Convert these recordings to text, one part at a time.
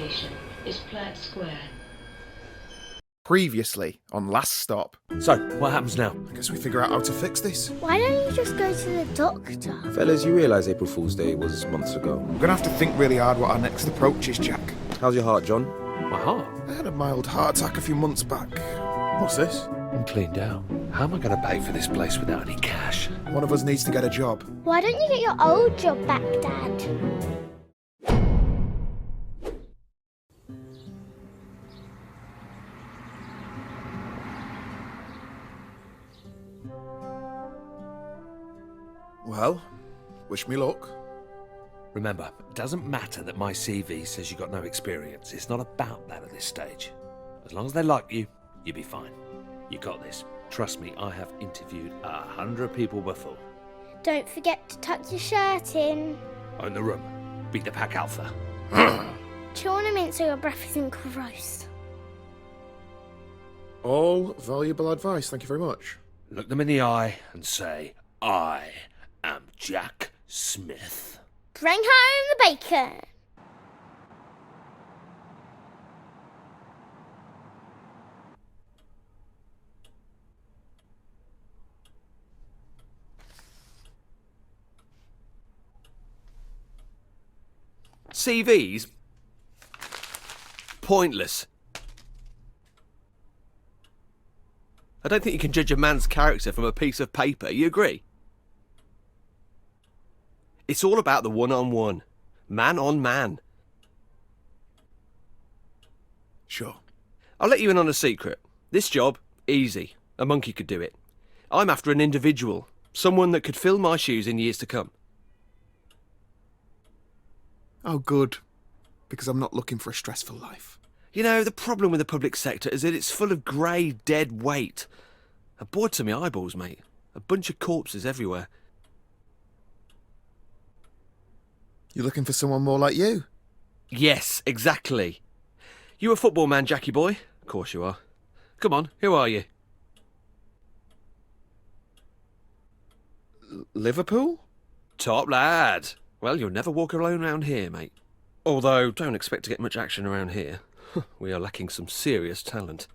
station is Platt Square. Previously on Last Stop. So, what happens now? I guess we figure out how to fix this. Why don't you just go to the doctor? Fellas, you realise April Fool's Day was months ago. We're gonna have to think really hard what our next approach is, Jack. How's your heart, John? My heart? I had a mild heart attack a few months back. What's this? I'm cleaned out. How am I going to pay for this place without any cash? One of us needs to get a job. Why don't you get your old job back, Dad? Well, wish me luck. Remember, it doesn't matter that my CV says you got no experience. It's not about that at this stage. As long as they like you, you'll be fine. You got this. Trust me, I have interviewed 100 people before. Don't forget to tuck your shirt in. Own the room. Beat the pack alpha. Chew on a mint so your breath isn't gross. All valuable advice, thank you very much. Look them in the eye and say, I am Jack Smith. Bring home the bacon. CVs? Pointless. I don't think you can judge a man's character from a piece of paper, you agree? It's all about the one-on-one. Man on man. Sure. I'll let you in on a secret. This job, easy. A monkey could do it. I'm after an individual. Someone that could fill my shoes in years to come. Oh, good. Because I'm not looking for a stressful life. You know, the problem with the public sector is that it's full of grey, dead weight. I'm bored to my eyeballs, mate. A bunch of corpses everywhere. You're looking for someone more like you? Yes, exactly. You a football man, Jackie boy? Of course you are. Come on, who are you? Liverpool? Top lad. Well, you'll never walk alone around here, mate. Although, don't expect to get much action around here. We are lacking some serious talent.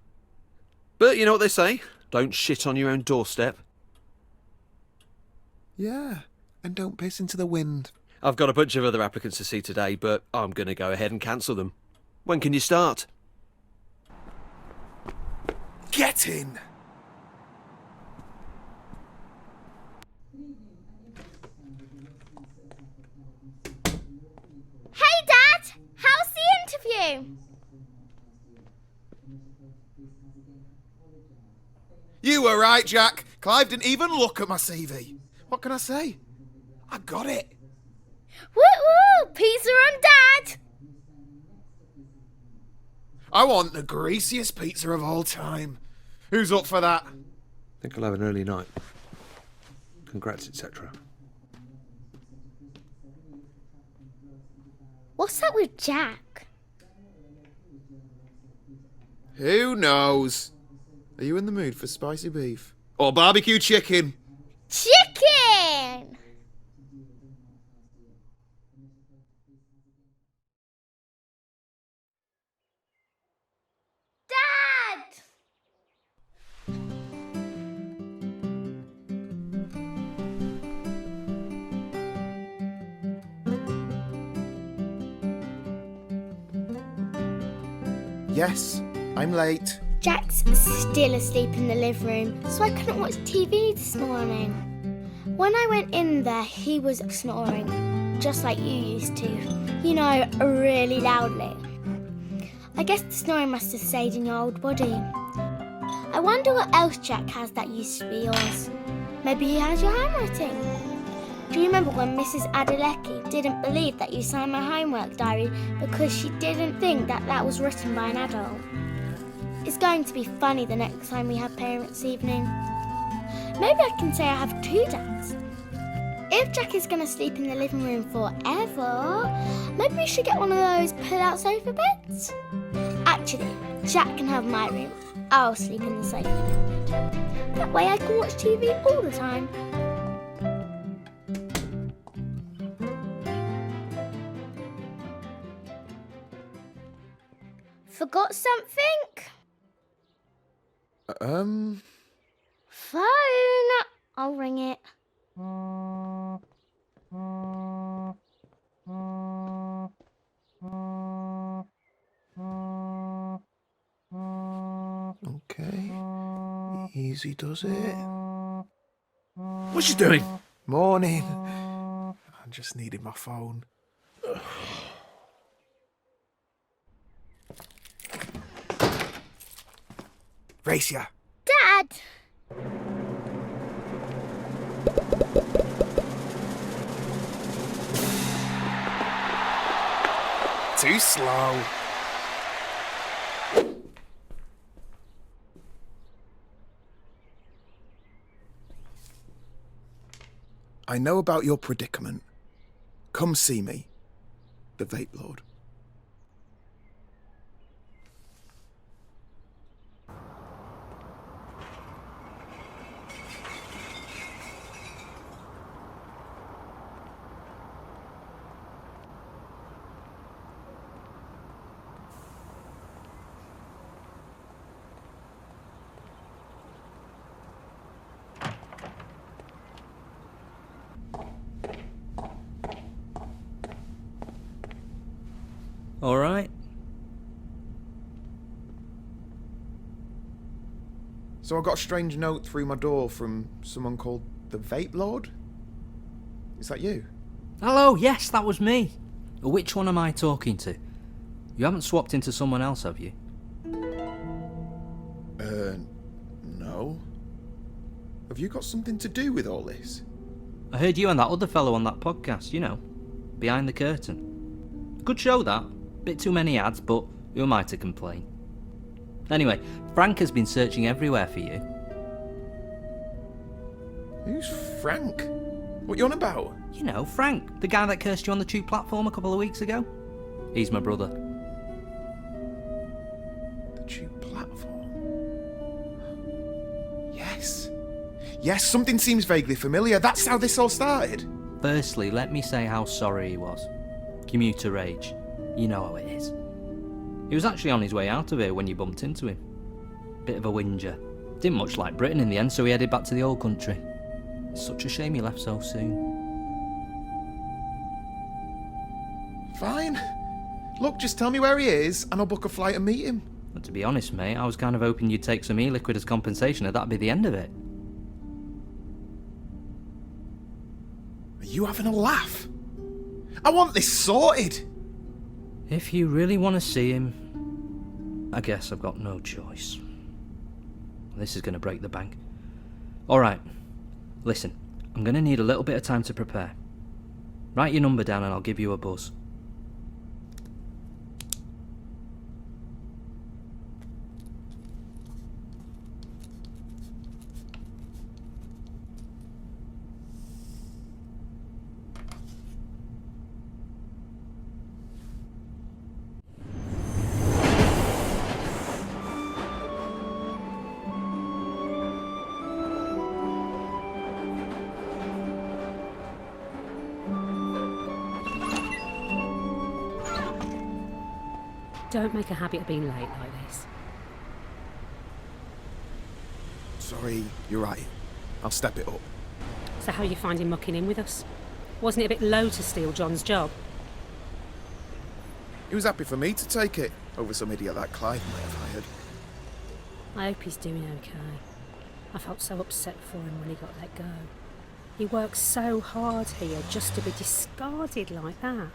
But you know what they say? Don't shit on your own doorstep. Yeah, and don't piss into the wind. I've got a bunch of other applicants to see today, but I'm going to go ahead and cancel them. When can you start? Get in! Hey, Dad! How's the interview? You were right, Jack. Clive didn't even look at my CV. What can I say? I got it. Woo-woo! Pizza on Dad! I want the greasiest pizza of all time. Who's up for that? I think I'll have an early night. Congrats, etc. What's up with Jack? Who knows? Are you in the mood for spicy beef? Or barbecue chicken? Chicken! Dad! Yes, I'm late. Jack's still asleep in the living room, so I couldn't watch TV this morning. When I went in there, he was snoring, just like you used to. You know, really loudly. I guess the snoring must have stayed in your old body. I wonder what else Jack has that used to be yours. Maybe he has your handwriting. Do you remember when Mrs. Adelecki didn't believe that you signed my homework diary because she didn't think that that was written by an adult? It's going to be funny the next time we have parents' evening. Maybe I can say I have two dads. If Jack is going to sleep in the living room forever, maybe we should get one of those pull-out sofa beds. Actually, Jack can have my room. I'll sleep in the sofa bed. That way I can watch TV all the time. Forgot something? Phone. I'll ring it. Okay. Easy does it. What's she doing? Morning. I just needed my phone. Race ya. Dad! Too slow. I know about your predicament. Come see me, the Vape Lord. All right. So I got a strange note through my door from someone called the Vape Lord? Is that you? Hello, yes, that was me. Which one am I talking to? You haven't swapped into someone else, have you? No. Have you got something to do with all this? I heard you and that other fellow on that podcast, you know, Behind the Curtain. Good show, that. Bit too many ads, but who am I to complain? Anyway, Frank has been searching everywhere for you. Who's Frank? What you on about? You know, Frank, the guy that cursed you on the tube platform a couple of weeks ago. He's my brother. The tube platform? Yes. Yes, something seems vaguely familiar. That's how this all started. Firstly, let me say how sorry he was. Commuter rage. You know how it is. He was actually on his way out of here when you bumped into him. Bit of a whinger. Didn't much like Britain in the end, so he headed back to the old country. It's such a shame he left so soon. Fine. Look, just tell me where he is, and I'll book a flight and meet him. But to be honest, mate, I was kind of hoping you'd take some e-liquid as compensation, and that'd be the end of it. Are you having a laugh? I want this sorted. If you really want to see him, I guess I've got no choice. This is going to break the bank. Alright, listen, I'm going to need a little bit of time to prepare. Write your number down and I'll give you a buzz. Don't make a habit of being late like this. Sorry, you're right. I'll step it up. So how are you finding mucking in with us? Wasn't it a bit low to steal John's job? He was happy for me to take it, over some idiot that Clive might have hired. I hope he's doing okay. I felt so upset for him when he got let go. He worked so hard here just to be discarded like that.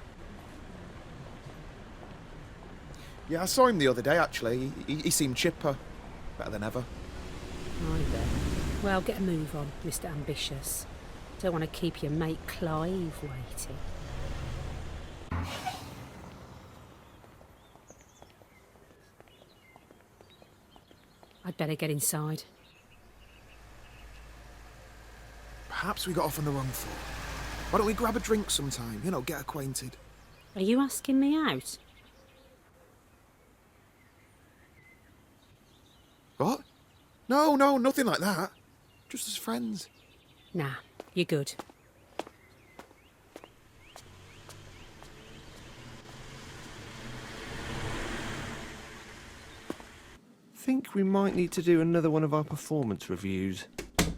Yeah, I saw him the other day, actually. He seemed chipper. Better than ever. I bet. Well, get a move on, Mr. Ambitious. Don't want to keep your mate Clive waiting. I'd better get inside. Perhaps we got off on the wrong foot. Why don't we grab a drink sometime? You know, get acquainted. Are you asking me out? What? No, nothing like that. Just as friends. Nah, you're good. think we might need to do another one of our performance reviews.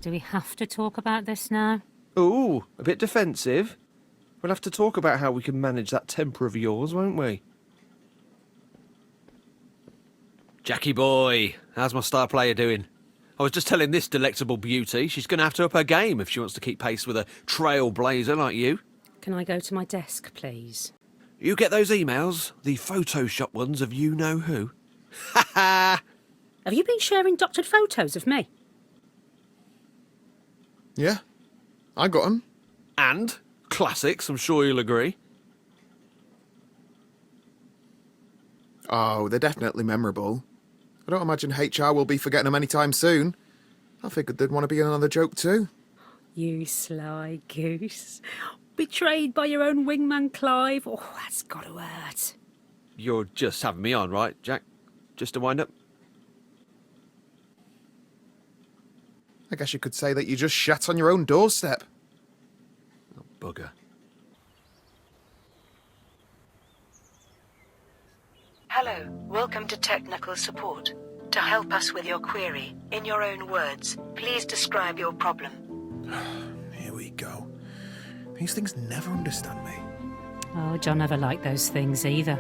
Do we have to talk about this now? Ooh, a bit defensive. We'll have to talk about how we can manage that temper of yours, won't we? Jackie boy, how's my star player doing? I was just telling this delectable beauty she's going to have to up her game if she wants to keep pace with a trailblazer like you. Can I go to my desk, please? You get those emails? The Photoshop ones of you-know-who? Ha ha! Have you been sharing doctored photos of me? Yeah, I got 'em. And classics, I'm sure you'll agree. Oh, they're definitely memorable. I don't imagine HR will be forgetting them anytime soon. I figured they'd want to be in another joke too. You sly goose. Betrayed by your own wingman Clive. Oh, that's got to hurt. You're just having me on, right, Jack? Just to wind up? I guess you could say that you just shat on your own doorstep. Oh, bugger. Hello, welcome to technical support. To help us with your query, in your own words, please describe your problem. Here we go. These things never understand me. Oh, John never liked those things either.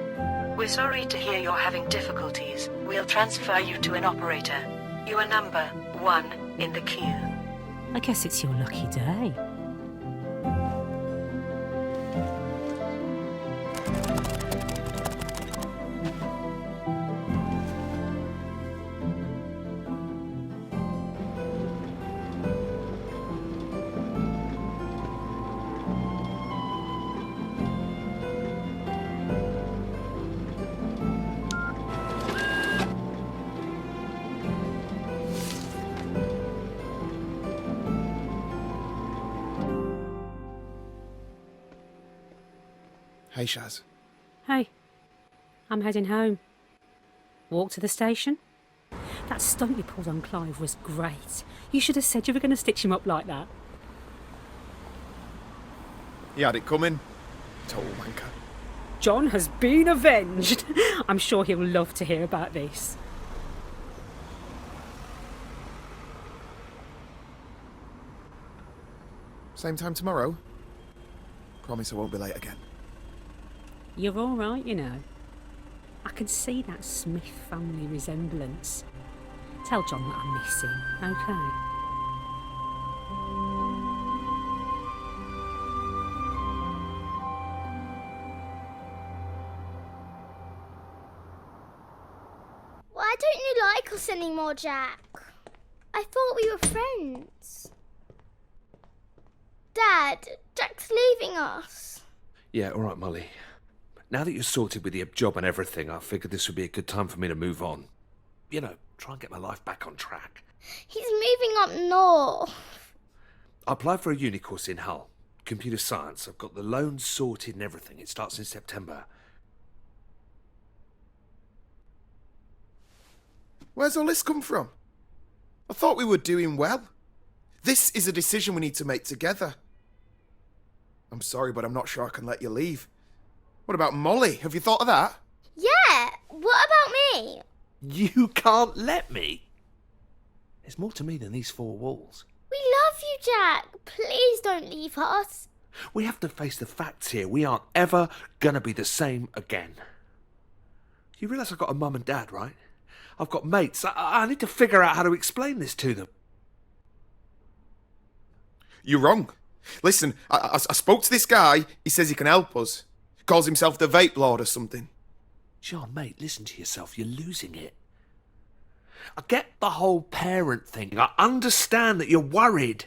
We're sorry to hear you're having difficulties. We'll transfer you to an operator. You are number 1 in the queue. I guess it's your lucky day. Hey, Shaz. Hey, I'm heading home. Walk to the station? That stunt you pulled on Clive was great. You should have said you were going to stitch him up like that. He had it coming. Total wanker. John has been avenged. I'm sure he'll love to hear about this. Same time tomorrow? Promise I won't be late again. You're all right, you know. I can see that Smith family resemblance. Tell John that I miss him, okay? Why don't you like us anymore, Jack? I thought we were friends. Dad, Jack's leaving us. Yeah, all right, Molly. Now that you're sorted with your job and everything, I figured this would be a good time for me to move on. You know, try and get my life back on track. He's moving up north. I applied for a uni course in Hull. Computer science. I've got the loan sorted and everything. It starts in September. Where's all this come from? I thought we were doing well. This is a decision we need to make together. I'm sorry, but I'm not sure I can let you leave. What about Molly? Have you thought of that? Yeah, what about me? You can't let me? There's more to me than these four walls. We love you, Jack. Please don't leave us. We have to face the facts here. We aren't ever gonna be the same again. You realise I've got a mum and dad, right? I've got mates. I need to figure out how to explain this to them. You're wrong. Listen, I spoke to this guy. He says he can help us. Calls himself the Vape Lord or something. John, mate, listen to yourself. You're losing it. I get the whole parent thing. I understand that you're worried.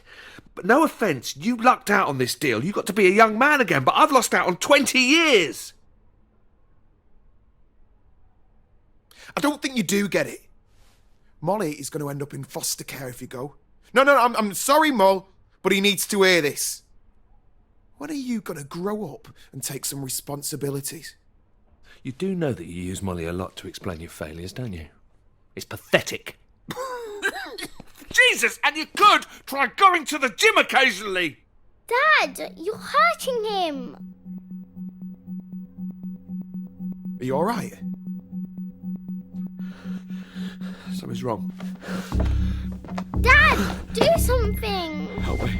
But no offence, you lucked out on this deal. You got to be a young man again, but I've lost out on 20 years. I don't think you do get it. Molly is going to end up in foster care if you go. No, I'm sorry, Moll, but he needs to hear this. When are you going to grow up and take some responsibilities? You do know that you use Molly a lot to explain your failures, don't you? It's pathetic. Jesus, and you could try going to the gym occasionally. Dad, you're hurting him. Are you all right? Something's wrong. Dad, do something! Help me.